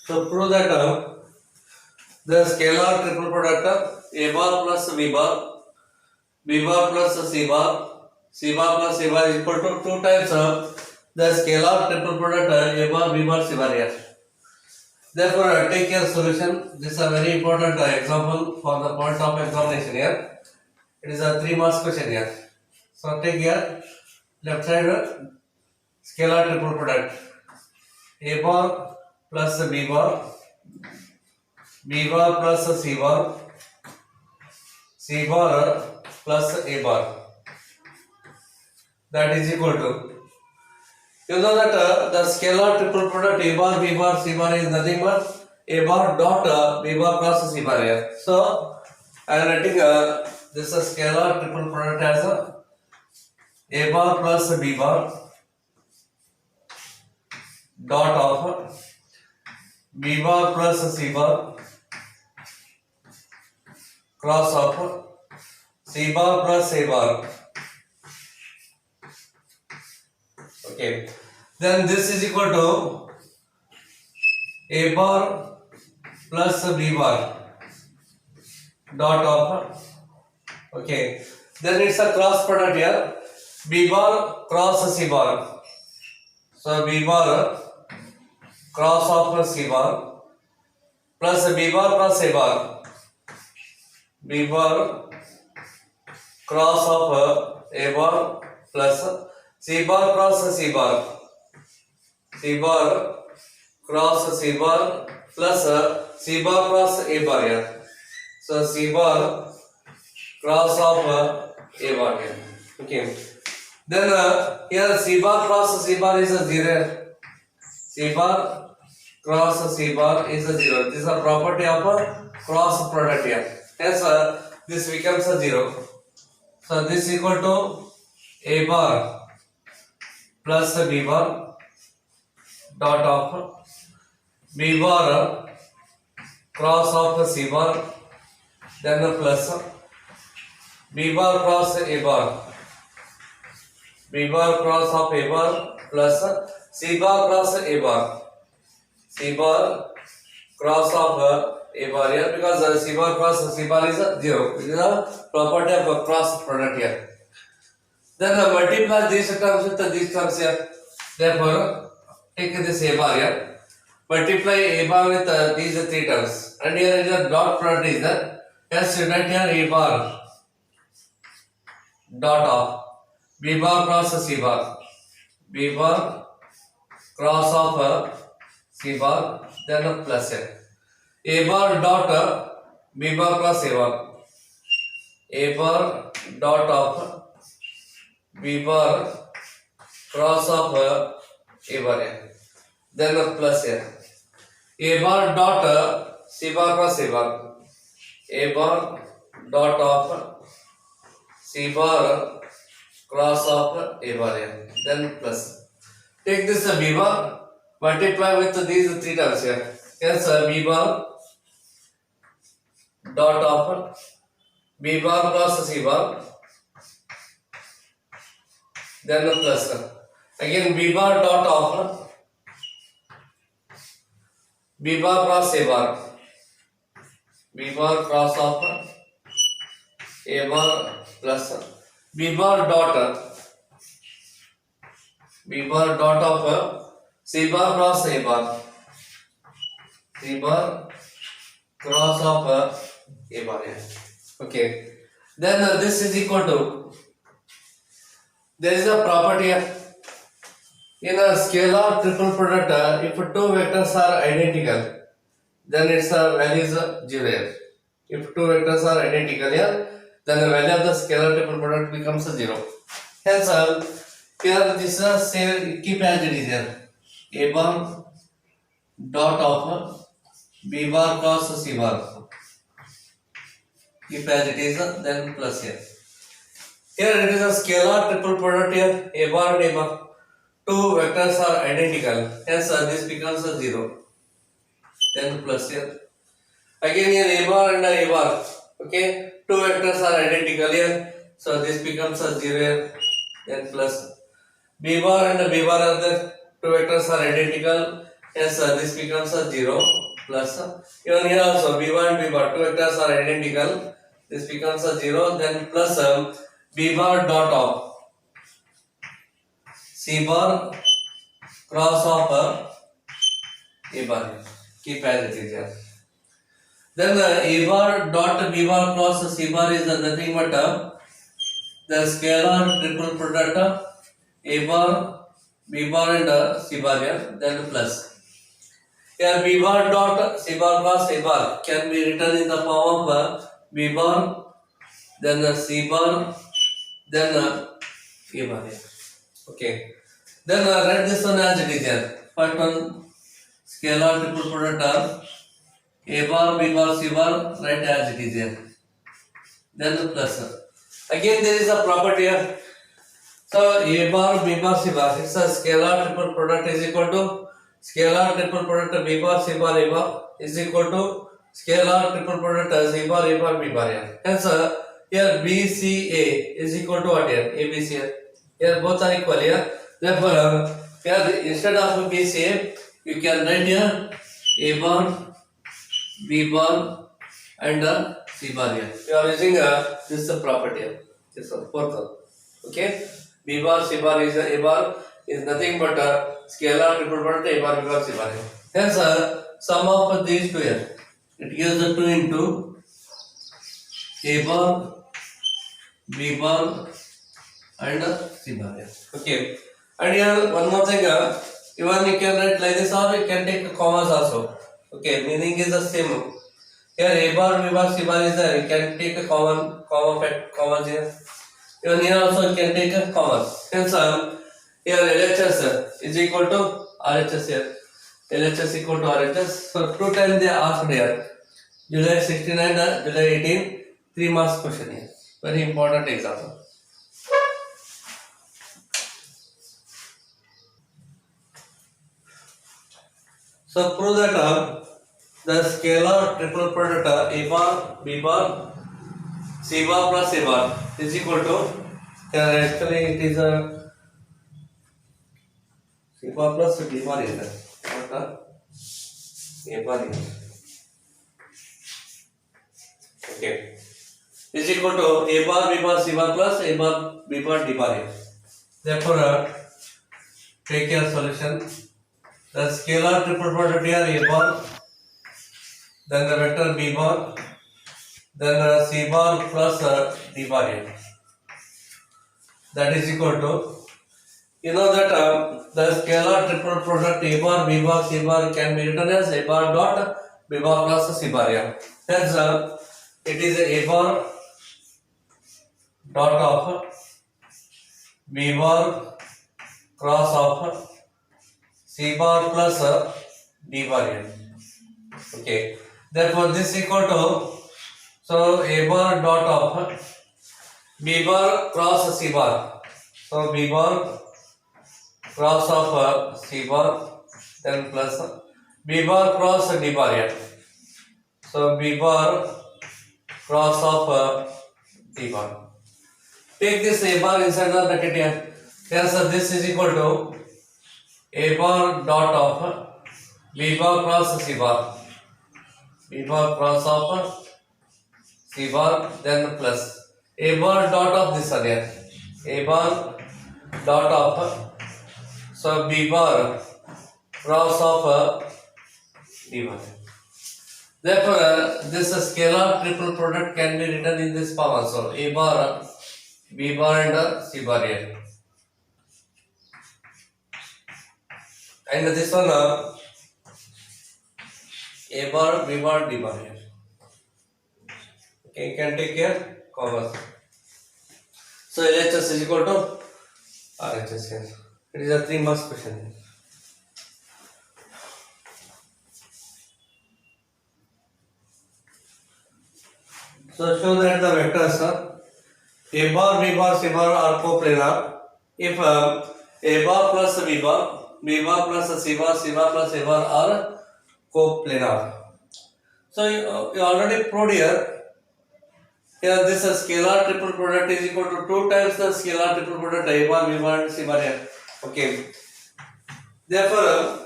So prove that the scalar triple product of a bar plus b bar plus c bar plus a bar is equal to 2 times of the scalar triple product a bar b bar c bar here. Therefore, take your solution. This is a very important example for the point of examination here. It is a 3 marks question here. So take here left side scalar triple product a bar plus b bar plus c bar plus a bar, that is equal to, you know that the scalar triple product a bar b bar c bar is nothing but a bar dot b bar plus c bar here. So I am writing this scalar triple product as a bar plus b bar dot of b bar plus c bar cross of c bar plus a bar. Okay, then this is equal to a bar plus b bar dot of, okay, then it's a cross product here, b bar cross c bar. So b bar cross of c bar plus b bar plus a bar, b bar cross of a bar plus c bar cross c bar, c bar cross c bar plus c bar cross a bar here. So c bar cross of a bar here. Okay. Then here c bar cross c bar is a 0. C bar cross c bar is a 0. This is a property of a cross product here. Hence this becomes a 0. So this is equal to a bar plus b bar dot of b bar cross of c bar, then plus b bar cross a bar, b bar cross of a bar plus c bar cross a bar, c bar cross of a bar here, because c bar cross c bar is a 0. It is a property of a cross product here. Then multiply these terms with these terms here. Therefore, take this a bar here, multiply a bar with these 3 terms, and here is a dot product is there. Yes, you write here a bar dot of b bar cross c bar, b bar cross of c bar, then plus a bar dot b bar plus a bar dot of b bar cross of a bar here, then plus a bar dot c bar plus a bar dot of c bar cross of a bar here, then plus. Take this b bar, multiply with these 3 terms here. Yes, b bar dot of b bar plus c bar, then plus. Again b bar dot of b bar cross a bar, b bar cross of a bar plus b bar dot of c bar cross a bar, c bar cross of a bar here. Okay, then this is equal to, there is a property in a scalar triple product, if 2 vectors are identical, then its value is 0 here. If 2 vectors are identical here, then the value of the scalar triple product becomes 0. Hence here this is say keep as it is here, a bar dot of b bar cross c bar, keep as it is, then plus here. Here it is a scalar triple product here, a bar and a bar. 2 vectors are identical, hence this becomes 0. Then plus here. Again here a bar and a bar. Okay, 2 vectors are identical here, so this becomes 0 here. Then plus b bar and b bar are the 2 vectors are identical, Yes, this becomes a 0 plus even here also b1 and b bar, two vectors are identical. This becomes a 0, then plus b bar dot of c bar cross of a bar. Keep as it is here. Then a bar dot b bar cross c bar is nothing but the scalar triple product a bar, b bar and c bar here, then plus. Here b bar dot c bar plus a bar can be written in the form of b bar, then c bar, then a bar here. Okay. Then write this one as it is here. First one scalar triple product of a bar, b bar, c bar, write as it is here. Then the plus. Again there is a property here. So a bar, b bar, c bar. It's a scalar triple product is equal to scalar triple product b bar, c bar, a bar is equal to scalar triple product c bar, a bar, b bar here. Hence here b, c, a is equal to what here? A, b, c here. Here both are equal here. Therefore here instead of b, c, a, you can write here a bar, b bar and c bar here. You are using this property here. This one, fourth one. Okay. B bar, C bar is A bar is nothing but scalar triple product A bar, B bar, C bar. Hence, sum of these two here. It gives the 2 into A bar, B bar, and C bar. Okay. And here one more thing. Even you can write like this, or you can take commas also. Okay. Meaning is the same. Here A bar, B bar, C bar is there. You can take a commas here. Even here also you can take a commas. Hence, here LHS is equal to RHS here. LHS equal to RHS. So 2 times they asked here. July 69 and July 18, 3 marks question here. Very important example. So prove that the scalar triple product A bar, B bar, C bar plus A bar is equal to, actually it is a C bar plus D bar is there. Not A bar is. Okay. Is equal to A bar, B bar, C bar plus A bar, B bar, D bar is. Therefore, take your solution. The scalar triple product here A bar, then the vector B bar, then C bar plus D bar here. That is equal to, you know that the scalar triple product A bar, B bar, C bar can be written as A bar dot B bar plus C bar here. Hence, it is A bar dot of B bar cross of C bar plus D bar here. Okay. Therefore, this equal to, so A bar dot of B bar cross C bar. So B bar cross of C bar, then plus B bar cross D bar here. So B bar cross of D bar. Take this A bar inside the bracket here. Yes, so this is equal to A bar dot of B bar cross C bar. B bar cross of C bar, then plus A bar dot of this one here. A bar dot of, so B bar cross of D bar. Therefore, this scalar triple product can be written in this form also. A bar, B bar and C bar here. And this one A bar, B bar, D bar here. Okay, you can take here commas. So LHS is equal to RHS here. It is a 3 marks question here. So show that the vectors A bar, B bar, C bar are coplanar if A bar plus B bar plus C bar plus A bar are coplanar. So you already proved here. Here this scalar triple product is equal to 2 times the scalar triple product A bar, B bar and C bar here. Okay. Therefore,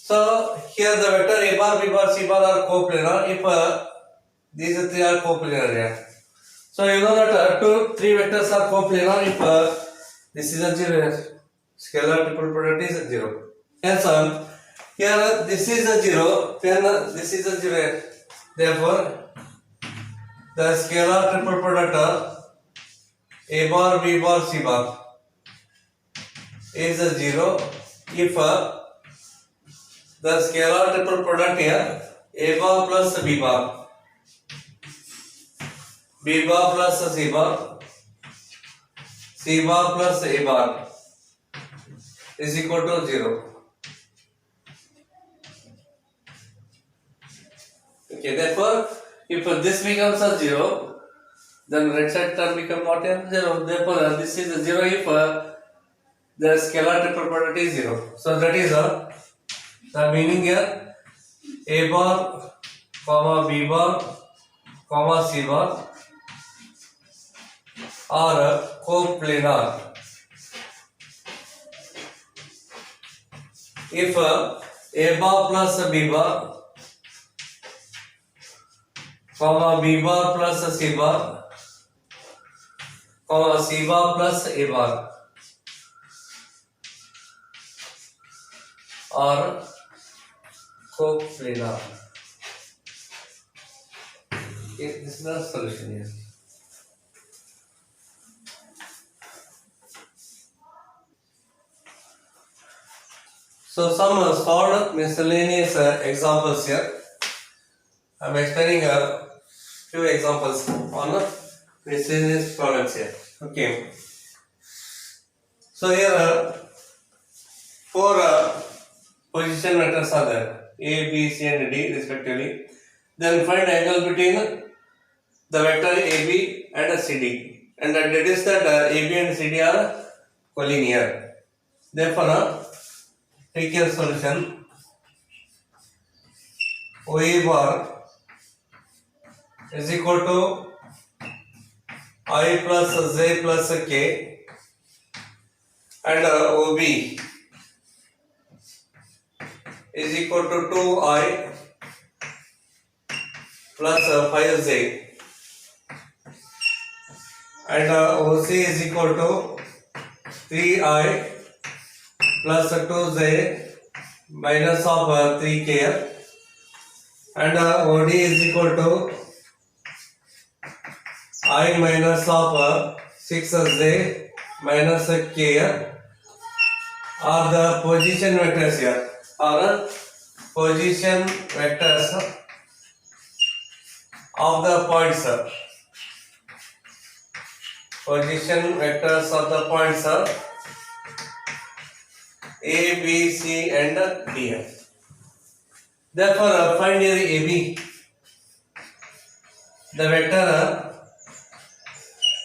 So here the vector a bar, b bar, c bar are coplanar if these three are coplanar here. So you know that three vectors are coplanar if this is a zero here. Scalar triple product is a zero. Hence here this is a zero, then this is a zero here. Therefore the scalar triple product a bar, b bar, c bar is a zero if the scalar triple product here a bar plus b bar, b bar plus c bar, c bar plus a bar is equal to 0. Okay, therefore if this becomes a 0, then right side term become what here? 0. Therefore this is a 0 if the scalar triple product is 0. So that is the meaning here. A bar, comma b bar, comma c bar are coplanar if a bar plus b bar, comma b bar plus c bar, comma c bar plus a bar are coplanar. Okay, this is the solution here. So some solved miscellaneous examples here. I am explaining a few examples on miscellaneous products here. Okay. So here four position vectors are there, A, B, C and D respectively. Then find angle between the vector AB and CD and deduce that AB and CD are collinear. Therefore take your solution. OA bar is equal to I plus J plus K and OB is equal to 2I plus 5J and OC is equal to 3I plus 2J minus of 3K and OD is equal to I minus of 6J minus K are the position vectors here, are position vectors of the points, position vectors of the points A, B, C and D. Therefore find here AB, the vector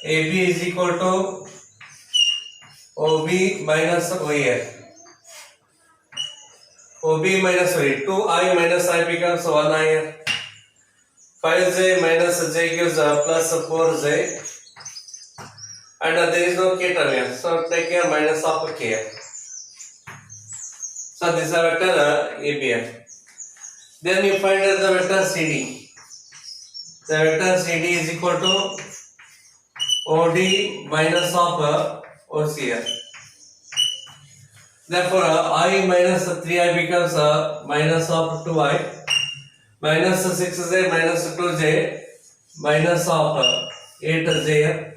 AB is equal to OB minus OA. OB minus OA, 2I minus I becomes 1I. 5J minus J gives plus 4J and there is no K term here, so take here minus of K. So this is a vector AB. Then you find the vector CD. The vector CD is equal to OD minus of OC. Therefore I minus 3I becomes minus of 2I minus 6J minus 2J minus of 8J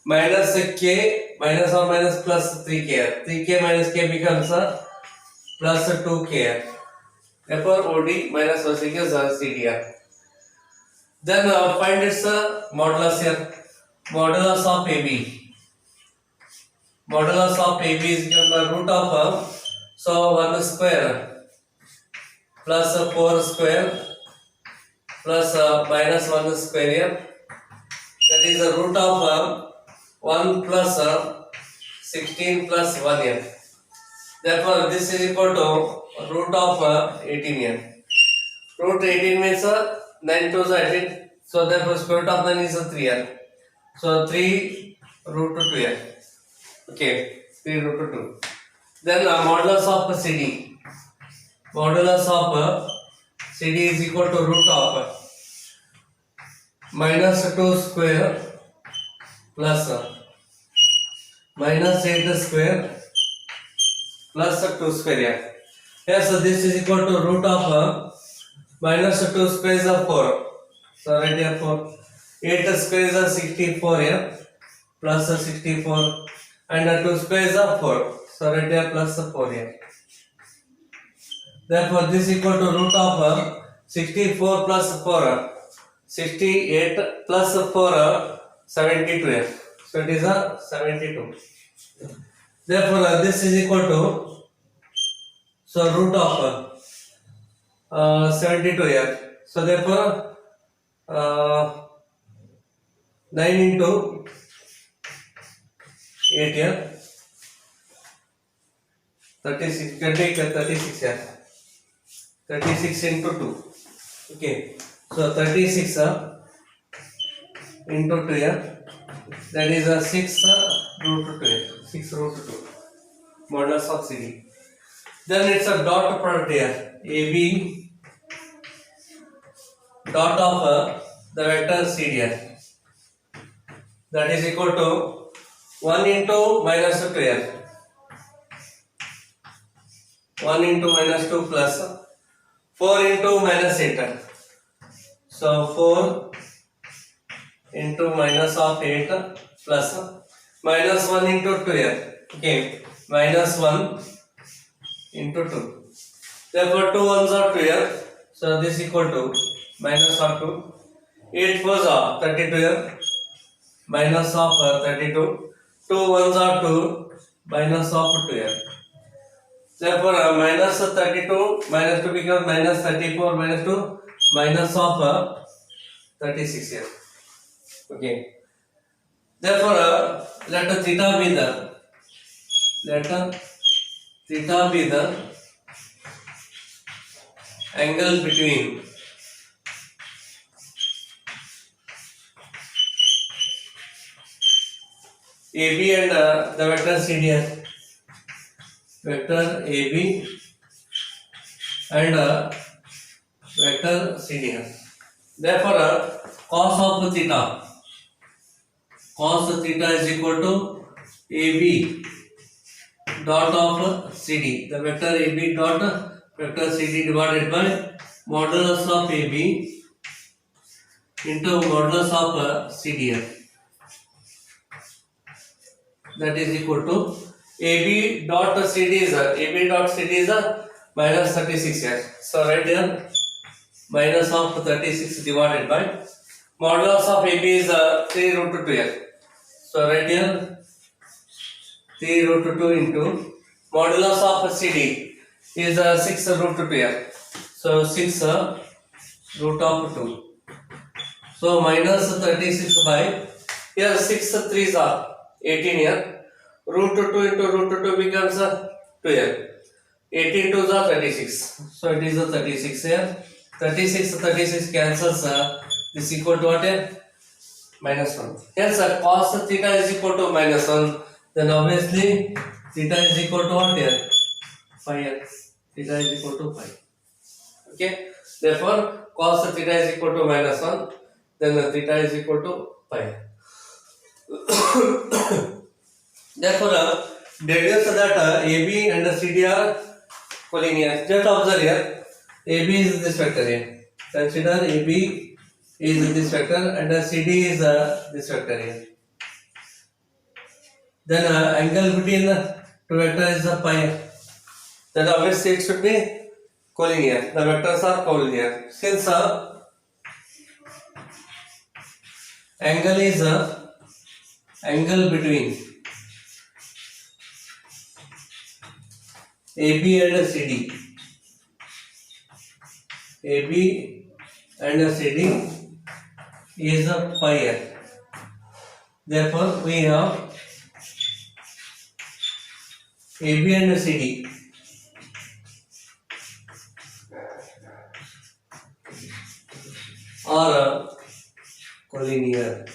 minus K minus or minus plus 3K. 3K minus K becomes plus 2K. Therefore OD minus OC is CD. Then find its modulus here. Modulus of AB. Modulus of AB is given by root of so 1 square plus 4 square plus minus 1 square here. That is the root of 1 plus 16 plus 1 here. Therefore this is equal to root of 18 here. Root 18 means 9 to 18. So therefore square root of 9 is 3 here. So 3 root 2 here. Okay, 3 root 2. Then modulus of CD. modulus of CD is equal to root of minus 2 square plus minus 8 square plus 2 square here. Yes, so this is equal to root of minus 2 square is 4. So right here 4. 8 square is 64 here plus 64 and 2 square is 4. So right here plus 4 here. Therefore this is equal to root of 64 plus 4. 68 plus 4 72 here. So it is 72. Therefore this is equal to root of 72 here. So therefore 9 into 8 here 36. Can take 36 here. 36 into 2. Okay. So 36 into 2 here. That is 6 root 2 here. 6 root 2. Modulus of CD. Then it's a dot product here. AB dot of the vector CD here. That is equal to 1 into minus 2 here. 1 into minus 2 plus 4 into minus 8. So 4 into minus of 8 plus minus 1 into 2 here. Okay, minus 1 into 2. Therefore 2 ones are 2 here. So this is equal to minus of 2. 8 fours are 32 here. Minus of 32. 2 ones are 2. Minus of 2 here. Therefore minus 32 minus 2 becomes minus 34 minus 2 minus of 36 here. Okay. Therefore let theta be the angle between AB and the vector CD here. Vector AB and vector CD here. Therefore cos theta is equal to AB dot of CD. The vector AB dot vector CD divided by modulus of AB into modulus of CD here. That is equal to AB dot CD is minus 36 here. So right here minus of 36 divided by modulus of AB is 3 root 2 here. So right here 3 root 2 into modulus of CD is 6 root 2 here. So 6 root of 2. So minus 36 by here 6 3s are 18 here. Root 2 into root 2 becomes 2 here. 18 2s are 36. So it is 36 here. 36 cancels. This is equal to what here? Minus 1. Hence cos theta is equal to minus 1. Then obviously theta is equal to what here? Pi here. Theta is equal to pi. Okay. Therefore cos theta is equal to minus 1. Then theta is equal to pi. Therefore deduce that AB and CD are collinear. Just observe here. AB is this vector here. Consider AB is this vector and CD is this vector here. Then angle between the two vectors is pi. Then obviously it should be collinear. The vectors are collinear. Since angle is angle between AB and CD. AB and CD is pi here. Therefore, we have AB and CD are collinear.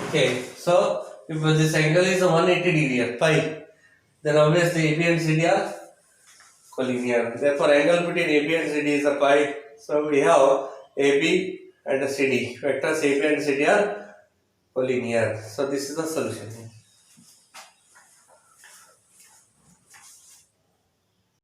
Okay, so if this angle is 180 degree, pi, then obviously AB and CD are collinear. Therefore, angle between AB and CD is a pi. So we have AB and CD. Vectors AB and CD are collinear. So this is the solution.